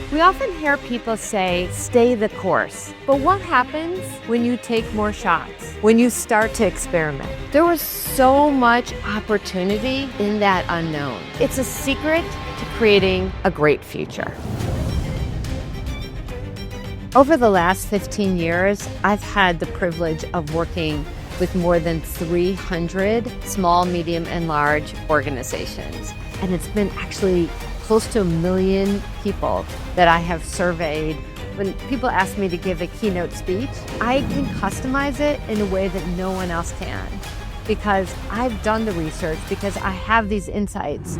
We often hear people say, stay the course. But what happens when you take more shots? When you start to experiment? There was so much opportunity in that unknown. It's a secret to creating a great future. Over the last 15 years, I've had the privilege of working with more than 300 small, medium, and large organizations. And it's been actually close to 1 million people that I have surveyed. When people ask me to give a keynote speech, I can customize it in a way that no one else can, because I've done the research, because I have these insights.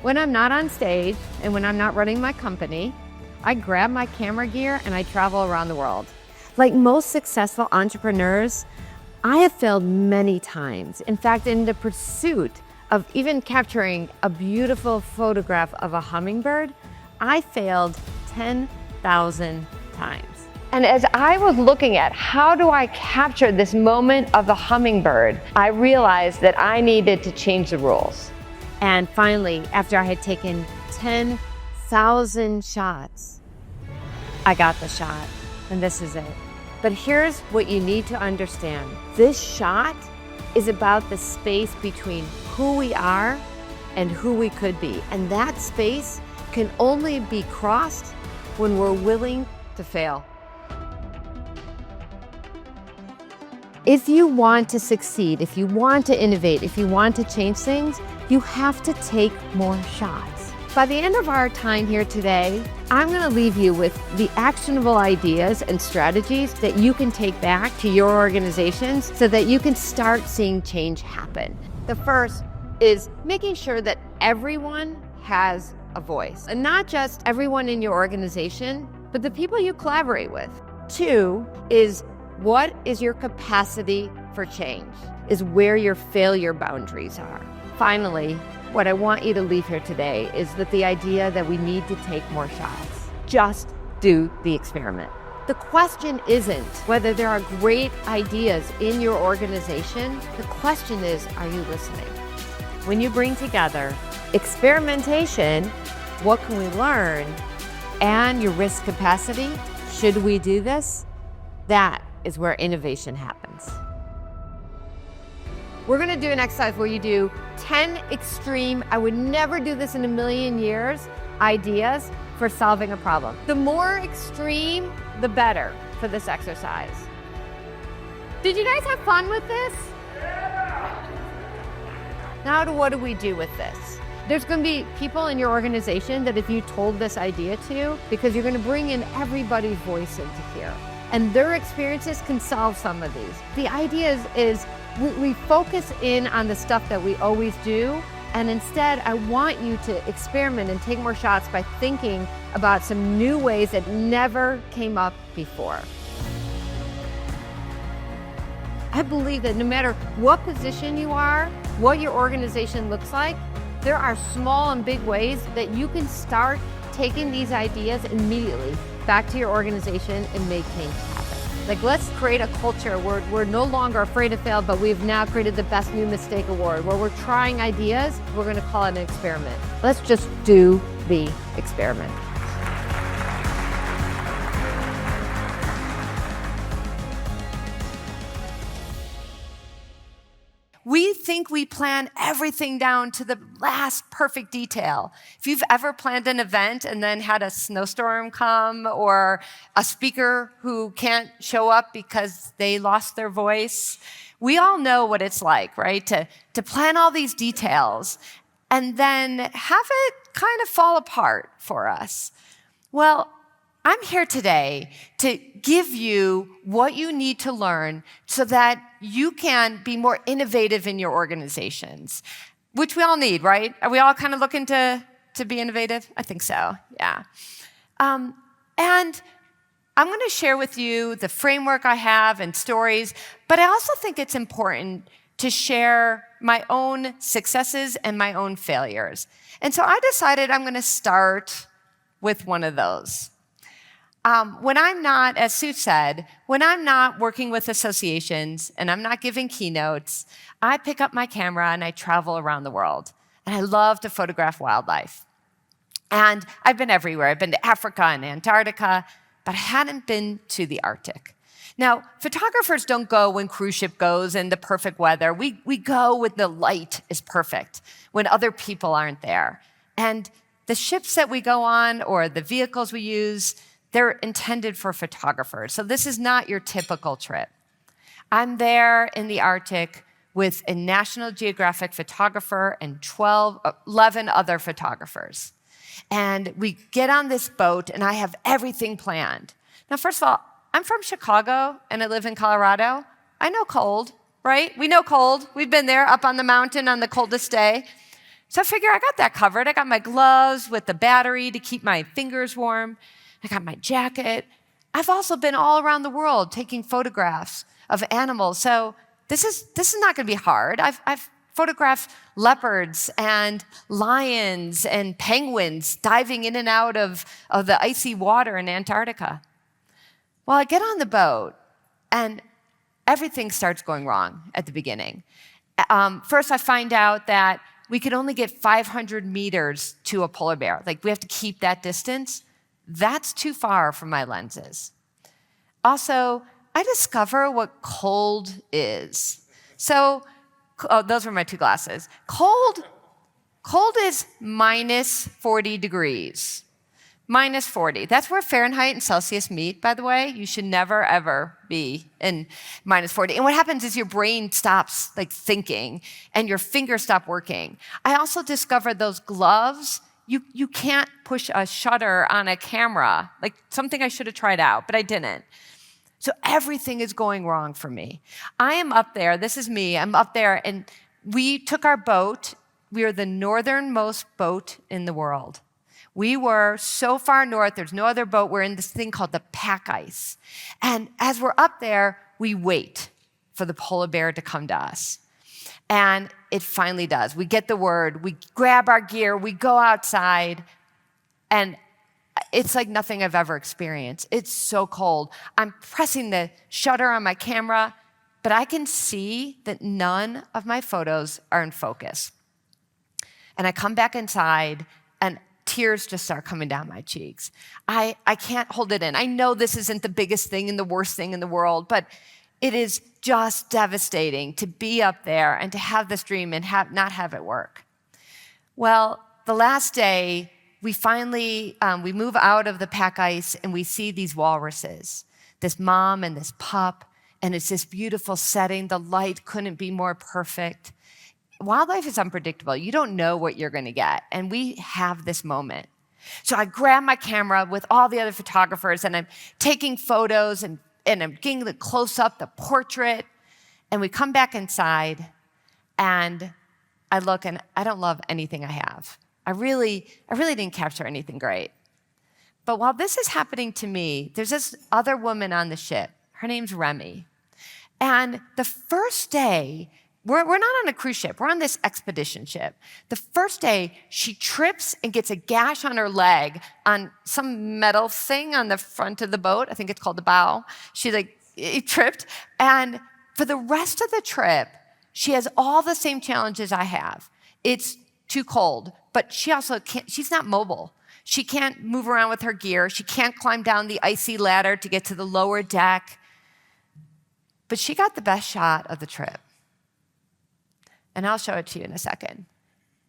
When I'm not on stage and when I'm not running my company, I grab my camera gear and I travel around the world. Like most successful entrepreneurs, I have failed many times. In fact, in the pursuit of even capturing a beautiful photograph of a hummingbird, I failed 10,000 times. And as I was looking at how do I capture this moment of the hummingbird, I realized that I needed to change the rules. And finally, after I had taken 10,000 shots, I got the shot, and this is it. But here's what you need to understand. This shot is about the space between who we are and who we could be. And that space can only be crossed when we're willing to fail. If you want to succeed, if you want to innovate, if you want to change things, you have to take more shots. By the end of our time here today, I'm going to leave you with the actionable ideas and strategies that you can take back to your organizations so that you can start seeing change happen. The first is making sure that everyone has a voice, and not just everyone in your organization, but the people you collaborate with. 2 is, what is your capacity for change? Is where your failure boundaries are. Finally, what I want you to leave here today is that the idea that we need to take more shots. Just do the experiment. The question isn't whether there are great ideas in your organization. The question is, are you listening? When you bring together experimentation, what can we learn, and your risk capacity, should we do this? That is where innovation happens. We're gonna do an exercise where you do 10 extreme, I would never do this in a million years, ideas for solving a problem. The more extreme, the better for this exercise. Did you guys have fun with this? Yeah. Now, what do we do with this? There's gonna be people in your organization that if you told this idea to, because you're gonna bring in everybody's voice into here, and their experiences can solve some of these. The idea is we focus in on the stuff that we always do, and instead I want you to experiment and take more shots by thinking about some new ways that never came up before. I believe that no matter what position you are, what your organization looks like, there are small and big ways that you can start taking these ideas immediately back to your organization and make change happen. Like, let's create a culture where we're no longer afraid to fail, but we've now created the Best New Mistake Award, where we're trying ideas, we're gonna call it an experiment. Let's just do the experiment. We think we plan everything down to the last perfect detail. If you've ever planned an event and then had a snowstorm come, or a speaker who can't show up because they lost their voice, we all know what it's like, right? To plan all these details and then have it kind of fall apart for us. Well, I'm here today to give you what you need to learn so that you can be more innovative in your organizations, which we all need, right? Are we all kind of looking to be innovative? I think so, yeah. And I'm going to share with you the framework I have and stories, but I also think it's important to share my own successes and my own failures. And so I decided I'm going to start with one of those. When I'm not, as Sue said, when I'm not working with associations and I'm not giving keynotes, I pick up my camera and I travel around the world. And I love to photograph wildlife. And I've been everywhere. I've been to Africa and Antarctica, but I hadn't been to the Arctic. Now, photographers don't go when cruise ship goes in the perfect weather. We go when the light is perfect, when other people aren't there. And the ships that we go on or the vehicles we use, they're intended for photographers. So this is not your typical trip. I'm there in the Arctic with a National Geographic photographer and 11 other photographers. And we get on this boat, and I have everything planned. Now, first of all, I'm from Chicago, and I live in Colorado. I know cold, right? We know cold. We've been there up on the mountain on the coldest day. So I figure I got that covered. I got my gloves with the battery to keep my fingers warm. I got my jacket. I've also been all around the world taking photographs of animals. So this is not going to be hard. I've photographed leopards and lions and penguins diving in and out of the icy water in Antarctica. Well, I get on the boat, and everything starts going wrong at the beginning. First, I find out that we could only get 500 meters to a polar bear. Like, we have to keep that distance. That's too far from my lenses. Also, I discover what cold is. So, those were my two glasses. Cold is minus 40 degrees. Minus 40. That's where Fahrenheit and Celsius meet, by the way. You should never, ever be in minus 40. And what happens is your brain stops thinking and your fingers stop working. I also discovered those gloves, you can't push a shutter on a camera, like something I should have tried out, but I didn't. So everything is going wrong for me. I am up there, this is me, I'm up there, and we took our boat. We are the northernmost boat in the world. We were so far north, there's no other boat. We're in this thing called the pack ice. And as we're up there, we wait for the polar bear to come to us. And it finally does. We get the word, we grab our gear, we go outside, and it's like nothing I've ever experienced. It's so cold. I'm pressing the shutter on my camera, but I can see that none of my photos are in focus. And I come back inside, and tears just start coming down my cheeks. I can't hold it in. I know this isn't the biggest thing and the worst thing in the world, but it is just devastating to be up there and to have this dream and not have it work. Well, the last day, we finally, we move out of the pack ice and we see these walruses, this mom and this pup, and it's this beautiful setting. The light couldn't be more perfect. Wildlife is unpredictable. You don't know what you're going to get. And we have this moment. So I grab my camera with all the other photographers, and I'm taking photos, and I'm getting the close-up, the portrait. And we come back inside, and I look, and I don't love anything I have. I really didn't capture anything great. But while this is happening to me, there's this other woman on the ship. Her name's Remy. And the first day, we're not on a cruise ship. We're on this expedition ship. The first day, she trips and gets a gash on her leg on some metal thing on the front of the boat. I think it's called the bow. She tripped. And for the rest of the trip, she has all the same challenges I have. It's too cold, but she also can't, she's not mobile. She can't move around with her gear. She can't climb down the icy ladder to get to the lower deck. But she got the best shot of the trip. And I'll show it to you in a second.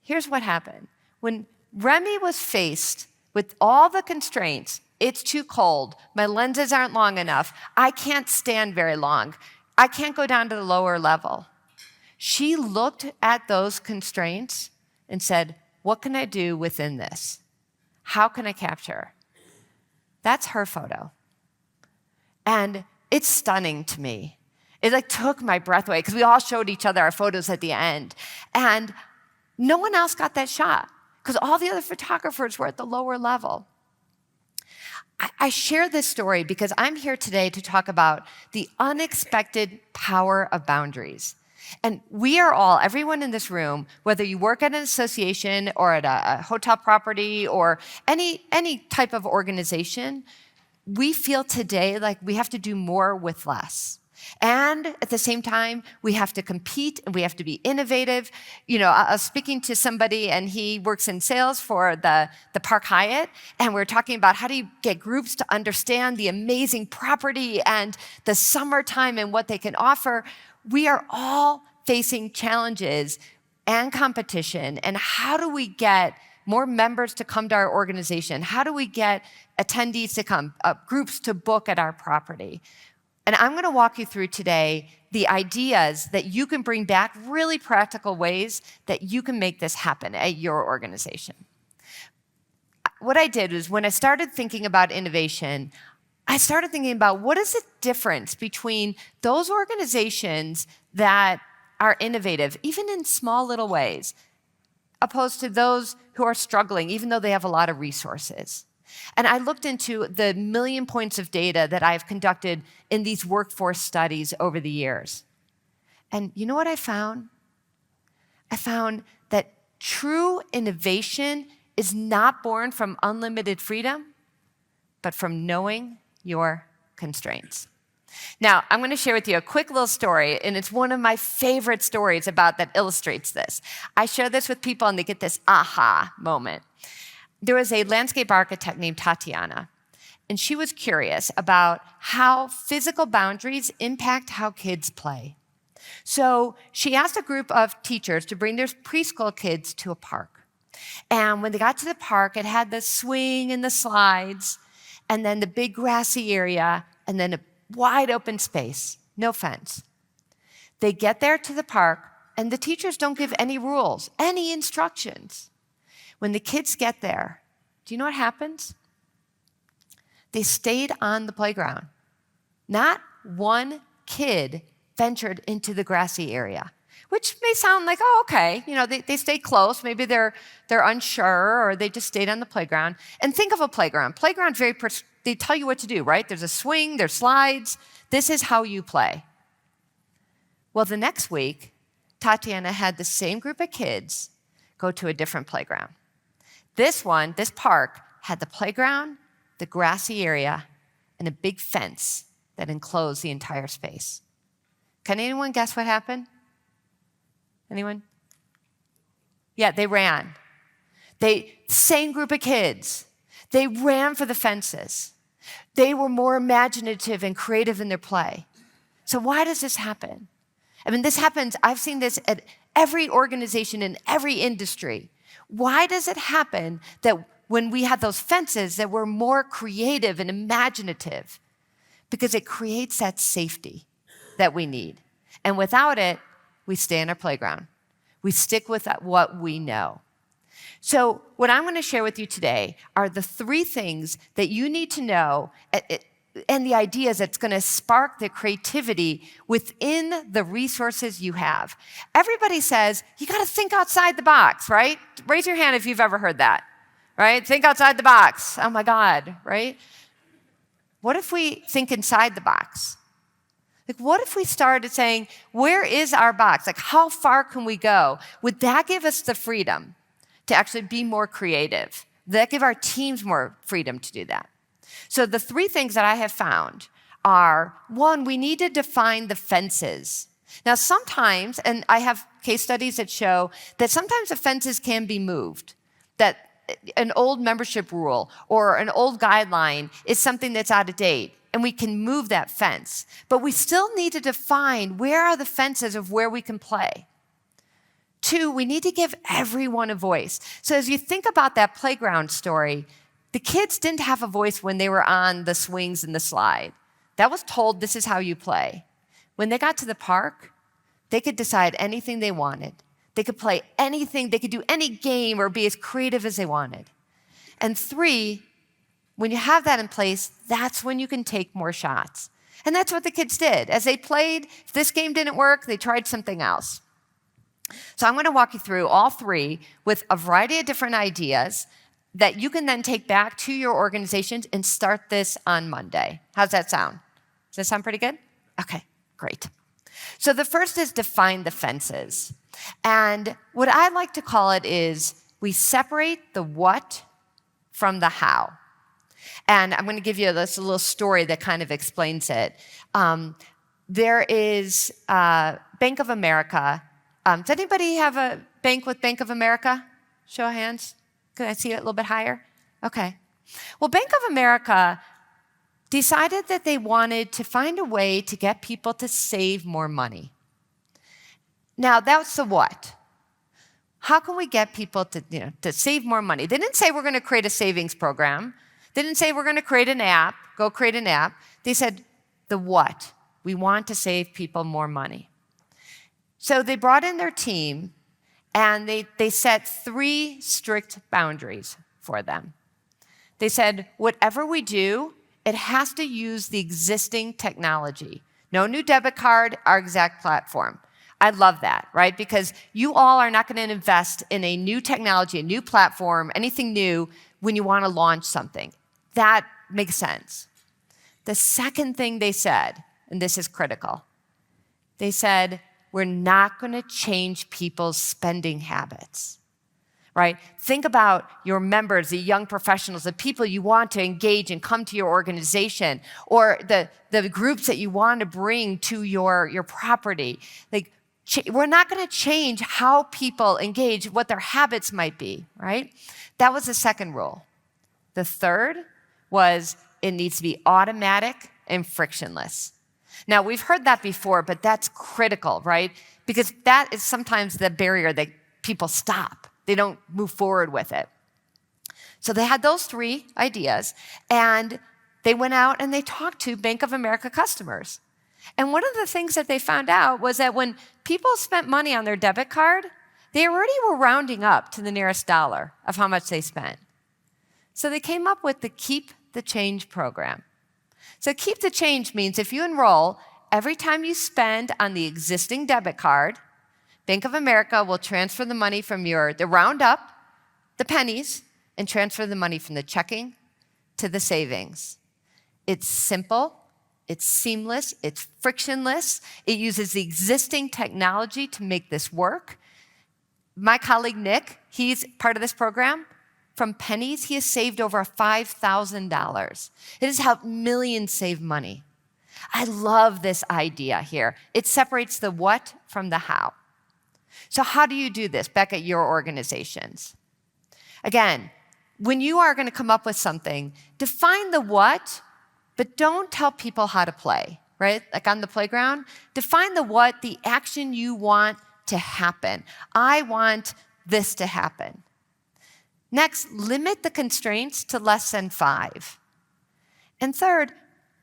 Here's what happened. When Remy was faced with all the constraints, it's too cold, my lenses aren't long enough, I can't stand very long, I can't go down to the lower level. She looked at those constraints and said, what can I do within this? How can I capture? That's her photo. And it's stunning to me. It took my breath away because we all showed each other our photos at the end. And no one else got that shot because all the other photographers were at the lower level. I share this story because I'm here today to talk about the unexpected power of boundaries. And we are all, everyone in this room, whether you work at an association or at a hotel property or any type of organization, we feel today like we have to do more with less. And at the same time, we have to compete and we have to be innovative. I was speaking to somebody and he works in sales for the Park Hyatt, and we're talking about how do you get groups to understand the amazing property and the summertime and what they can offer. We are all facing challenges and competition, and how do we get more members to come to our organization? How do we get attendees to come, groups to book at our property? And I'm going to walk you through today the ideas that you can bring back, really practical ways that you can make this happen at your organization. What I did was when I started thinking about innovation, I started thinking about what is the difference between those organizations that are innovative, even in small little ways, opposed to those who are struggling, even though they have a lot of resources. And I looked into the million points of data that I've conducted in these workforce studies over the years. And you know what I found? I found that true innovation is not born from unlimited freedom, but from knowing your constraints. Now, I'm going to share with you a quick little story, and it's one of my favorite stories that illustrates this. I share this with people, and they get this aha moment. There was a landscape architect named Tatiana, and she was curious about how physical boundaries impact how kids play. So she asked a group of teachers to bring their preschool kids to a park. And when they got to the park, it had the swing and the slides, and then the big grassy area, and then a wide open space, no fence. They get there to the park, and the teachers don't give any rules, any instructions. When the kids get there, do you know what happens? They stayed on the playground. Not one kid ventured into the grassy area, which may sound like, oh, okay, they stay close. Maybe they're unsure, or they just stayed on the playground. And think of a playground. Playground, they tell you what to do, right? There's a swing, there's slides. This is how you play. Well, the next week, Tatiana had the same group of kids go to a different playground. This park, had the playground, the grassy area, and a big fence that enclosed the entire space. Can anyone guess what happened? Anyone? Yeah, they ran. Same group of kids. They ran for the fences. They were more imaginative and creative in their play. So why does this happen? This happens, I've seen this at every organization in every industry. Why does it happen that when we have those fences that we're more creative and imaginative? Because it creates that safety that we need. And without it, we stay in our playground. We stick with what we know. So what I'm going to share with you today are the 3 things that you need to know and the ideas that's going to spark the creativity within the resources you have. Everybody says, you got to think outside the box, right? Raise your hand if you've ever heard that, right? Think outside the box. Oh my God, right? What if we think inside the box? What if we started saying, where is our box? How far can we go? Would that give us the freedom to actually be more creative? Would that give our teams more freedom to do that? So the 3 things that I have found are, 1, we need to define the fences. Now sometimes, and I have case studies that show that sometimes the fences can be moved, that an old membership rule or an old guideline is something that's out of date, and we can move that fence. But we still need to define where are the fences of where we can play. 2, we need to give everyone a voice. So as you think about that playground story, the kids didn't have a voice when they were on the swings and the slide. That was told, this is how you play. When they got to the park, they could decide anything they wanted. They could play anything, they could do any game or be as creative as they wanted. And 3, when you have that in place, that's when you can take more shots. And that's what the kids did. As they played, if this game didn't work, they tried something else. So I'm going to walk you through all 3 with a variety of different ideas that you can then take back to your organizations and start this on Monday. How's that sound? Does that sound pretty good? Okay, great. So the first is define the fences. And what I like to call it is we separate the what from the how. And I'm going to give you this little story that kind of explains it. there is Bank of America. Does anybody have a bank with Bank of America? Show of hands. Can I see it a little bit higher? Okay. Well, Bank of America decided that they wanted to find a way to get people to save more money. Now, that's the what. How can we get people to save more money? They didn't say we're going to create a savings program. They didn't say we're going to create an app, go create an app. They said the what. We want to save people more money. So they brought in their team, and they set 3 strict boundaries for them. They said, whatever we do, it has to use the existing technology. No new debit card, our exact platform. I love that, right? Because you all are not going to invest in a new technology, a new platform, anything new when you want to launch something. That makes sense. The second thing they said, and this is critical, they said, we're not going to change people's spending habits, right? Think about your members, the young professionals, the people you want to engage and come to your organization, or the groups that you want to bring to your property. Like, we're not going to change how people engage, what their habits might be, right? That was the second rule. The third was it needs to be automatic and frictionless. Now, we've heard that before, but that's critical, right? Because that is sometimes the barrier that people stop. They don't move forward with it. So they had those 3 ideas, and they went out and they talked to Bank of America customers. And one of the things that they found out was that when people spent money on their debit card, they already were rounding up to the nearest dollar of how much they spent. So they came up with the Keep the Change program. So Keep the Change means if you enroll, every time you spend on the existing debit card, Bank of America will transfer the money from the round up, the pennies, and transfer the money from the checking to the savings. It's simple. It's seamless, it's frictionless. It uses the existing technology to make this work. My colleague Nick, he's part of this program. From pennies, he has saved over $5,000. It has helped millions save money. I love this idea here. It separates the what from the how. So how do you do this back at your organizations? Again, when you are going to come up with something, define the what, but don't tell people how to play, right? Like on the playground, define the what, the action you want to happen. I want this to happen. Next, limit the constraints to less than 5. And third,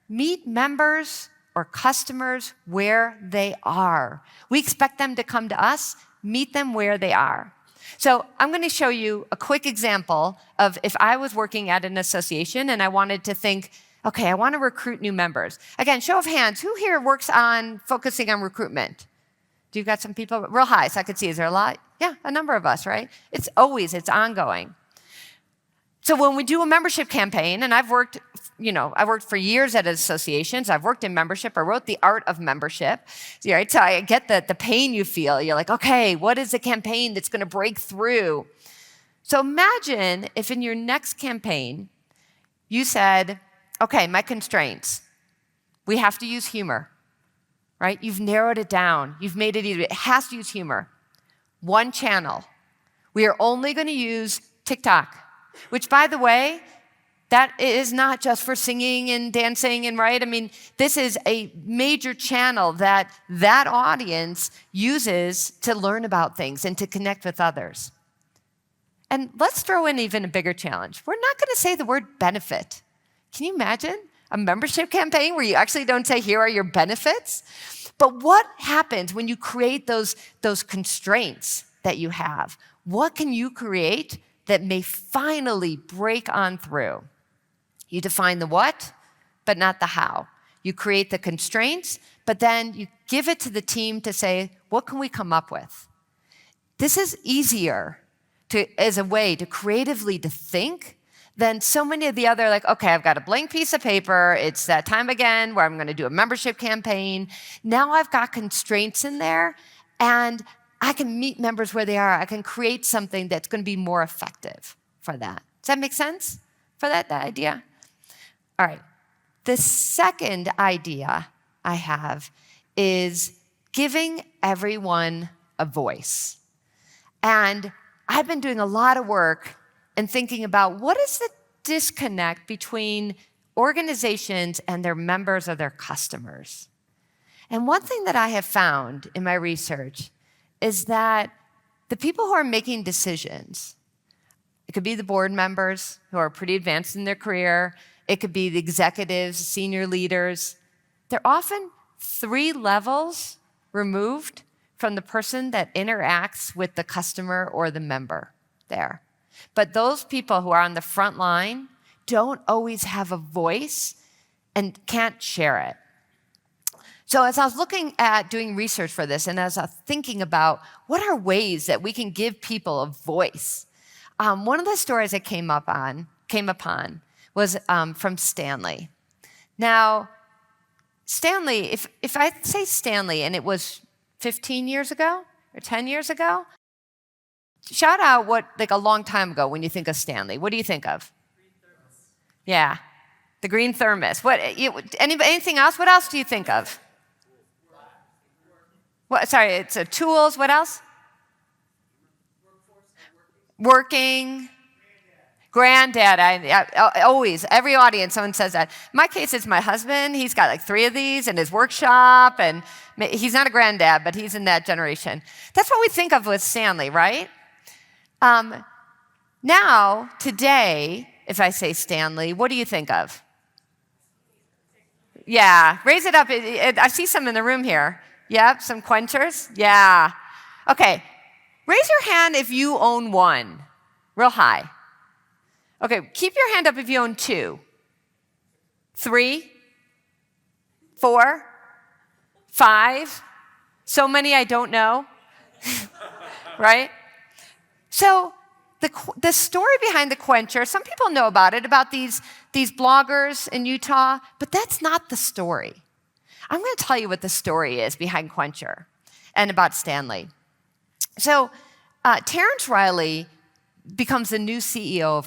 meet members or customers where they are. We expect them to come to us, meet them where they are. So I'm going to show you a quick example of if I was working at an association and I wanted to think, okay, I want to recruit new members. Again, show of hands, who here works on focusing on recruitment? Do you got some people? Real high, so I could see. Is there a lot? Yeah, a number of us, right? It's ongoing. So when we do a membership campaign, and I've worked for years at associations. I've worked in membership. I wrote The Art of Membership. Right? So I get the pain you feel. You're like, okay, what is the campaign that's going to break through? So imagine if in your next campaign, you said, okay, my constraints. We have to use humor, right? You've narrowed it down. You've made it easy. It has to use humor. One channel. We are only going to use TikTok, which, by the way, that is not just for singing and dancing and right. I mean, this is a major channel that audience uses to learn about things and to connect with others. And let's throw in even a bigger challenge. We're not going to say the word benefit. Can you imagine a membership campaign where you actually don't say, here are your benefits? But what happens when you create those constraints that you have? What can you create that may finally break on through? You define the what, but not the how. You create the constraints, but then you give it to the team to say, what can we come up with? This is easier as a way to creatively to think than so many of the other, like, okay, I've got a blank piece of paper. It's that time again where I'm going to do a membership campaign. Now I've got constraints in there, and I can meet members where they are. I can create something that's going to be more effective for that. Does that make sense for that idea? All right. The second idea I have is giving everyone a voice. And I've been doing a lot of work and thinking about what is the disconnect between organizations and their members or their customers. And one thing that I have found in my research is that the people who are making decisions, it could be the board members who are pretty advanced in their career, it could be the executives, senior leaders, they're often 3 levels removed from the person that interacts with the customer or the member there. But those people who are on the front line don't always have a voice and can't share it. So as I was looking at doing research for this, and as I was thinking about what are ways that we can give people a voice, one of the stories I came upon was from Stanley. Now, Stanley, if I say Stanley and it was 15 years ago or 10 years ago, shout out what, like a long time ago when you think of Stanley. What do you think of? Green thermos. Yeah, the green thermos. Anything else? What else do you think of? What? Sorry, it's tools. What else? Working. Granddad. I always, every audience, someone says that. In my case, it's my husband. He's got like 3 of these in his workshop, and he's not a granddad, but he's in that generation. That's what we think of with Stanley, right? Now, today, if I say Stanley, what do you think of? Yeah, raise it up. I see some in the room here. Yep, some quenchers. Yeah. Okay, raise your hand if you own one, real high. Okay, keep your hand up if you own 2, 3, 4, 5. So many I don't know, right? So the story behind the quencher, some people know about it, about these bloggers in Utah, but that's not the story. I'm going to tell you what the story is behind quencher and about Stanley. So Terrence Riley becomes the new CEO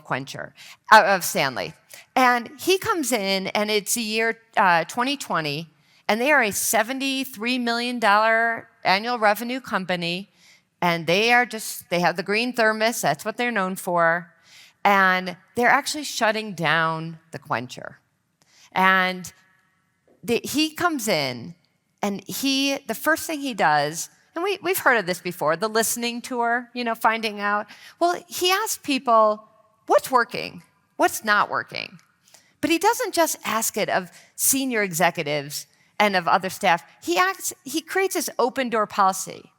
of Stanley. And he comes in, and it's the year 2020, and they are a $73 million annual revenue company, and they have the green thermos, that's what they're known for, and they're actually shutting down the quencher. And he comes in, and the first thing he does, and we've heard of this before, the listening tour, finding out. Well, he asks people, what's working? What's not working? But he doesn't just ask it of senior executives and of other staff. He creates this open door policy.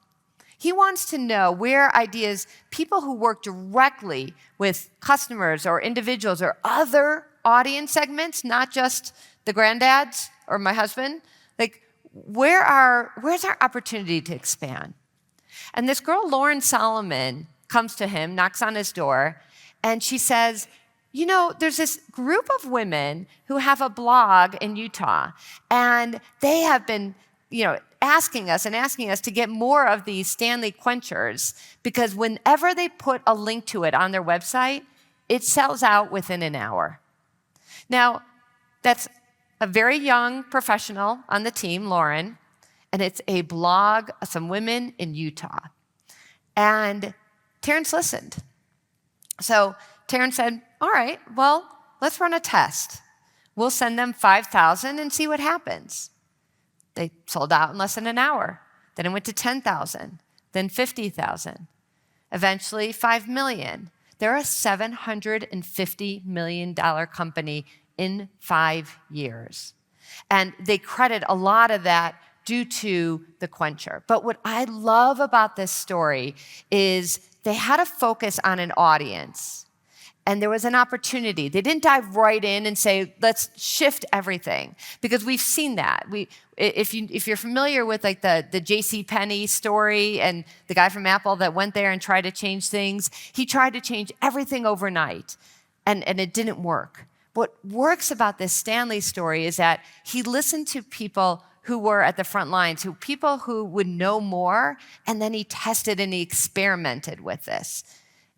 He wants to know where ideas, people who work directly with customers or individuals or other audience segments, not just the granddads or my husband, like, where's our opportunity to expand? And this girl, Lauren Solomon, comes to him, knocks on his door, and she says, there's this group of women who have a blog in Utah, and they have been, asking us to get more of these Stanley quenchers, because whenever they put a link to it on their website, it sells out within an hour. Now, that's a very young professional on the team, Lauren, and it's a blog of some women in Utah. And Terrence listened. So Terrence said, all right, well, let's run a test. We'll send them 5,000 and see what happens. They sold out in less than an hour. Then it went to 10,000, then 50,000, eventually 5 million. They're a $750 million company in 5 years. And they credit a lot of that due to the quencher. But what I love about this story is they had to focus on an audience. And there was an opportunity. They didn't dive right in and say, let's shift everything. Because we've seen that. If you're familiar with like the JCPenney story and the guy from Apple that went there and tried to change things, he tried to change everything overnight. And it didn't work. What works about this Stanley story is that he listened to people who were at the front lines, people who would know more, and then he tested and he experimented with this.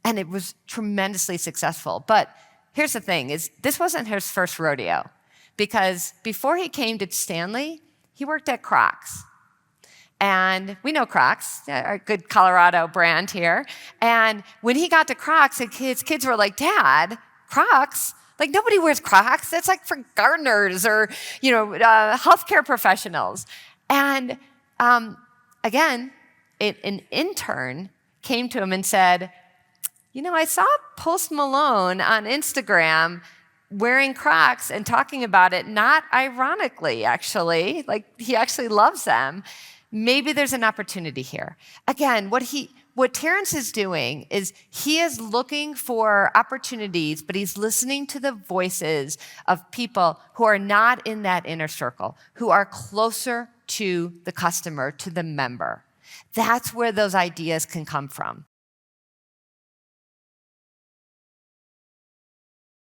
And it was tremendously successful. But here's the thing, is this wasn't his first rodeo, because before he came to Stanley, he worked at Crocs. And we know Crocs, our good Colorado brand here. And when he got to Crocs, his kids were like, Dad, Crocs? Like, nobody wears Crocs. That's like for gardeners or, healthcare professionals. And again, an intern came to him and said, I saw Post Malone on Instagram wearing Crocs and talking about it, not ironically, actually. Like, he actually loves them. Maybe there's an opportunity here. Again, what Terrence is doing is he is looking for opportunities, but he's listening to the voices of people who are not in that inner circle, who are closer to the customer, to the member. That's where those ideas can come from.